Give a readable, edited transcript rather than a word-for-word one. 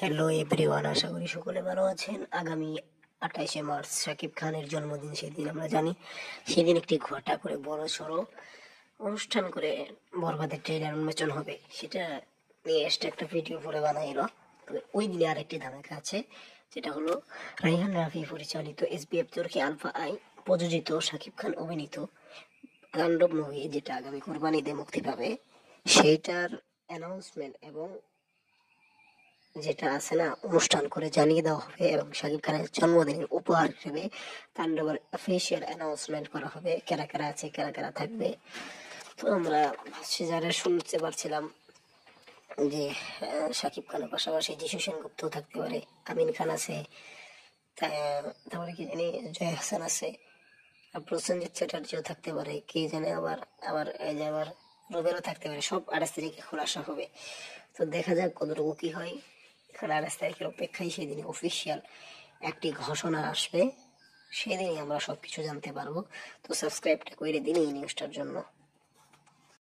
Hello everyone, আশা করি সকলে ভালো আছেন। আগামী 28শে মার্চ শাকিব খানের জন্মদিন। সেদিন আমরা জানি সেদিন একটি ঘটা করে বড় সড়ো অনুষ্ঠান করে বরবাদের ট্রেলার উন্মোচন হবে। সেটা নিয়ে একটা ভিডিও পরে বানাইল। তবে ওই দিনে আরেকটি ধামাকা আছে, যেটা হলো রাইহান রাফি পরিচালিত এসবিএফ তুর্কি আলফা আই প্রযোজিত শাকিব খান অভিনীত তাণ্ডব মুভি, যেটা আগামী কুরবানিতে মুক্তি পাবে, সেইটার অ্যানাউন্সমেন্ট এবং যেটা আছে না অনুষ্ঠান করে জানিয়ে দেওয়া হবে। এবং শাকিব খানের জন্মদিনের উপহার হিসেবে তাণ্ডবের অফিসিয়াল অ্যানাউন্সমেন্ট করা হবে, কারা কারা আছে, কারা কারা থাকবে। তো আমরা সে যারা শুনতে পারছিলাম যে শাকিব খানের পাশাপাশি যিশু সেনগুপ্ত থাকতে পারে, আমিন খান আছে, তারপরে কি জানি জয় হাসান আছে, প্রসেনজিৎ চ্যাটার্জিও থাকতে পারে, কে জানে আবার আবার এই যে আবার রুবেলও থাকতে পারে। সব 28 তারিখে খোলাসা হবে। তো দেখা যাক কতটুকু কি হয়। এখন 28 তারিখের অপেক্ষায়, সেদিনে অফিসিয়াল একটি ঘোষণা আসবে, সেদিনই আমরা সবকিছু জানতে পারবো। তো সাবস্ক্রাইবটা করে দিন এই নিউজটার জন্য।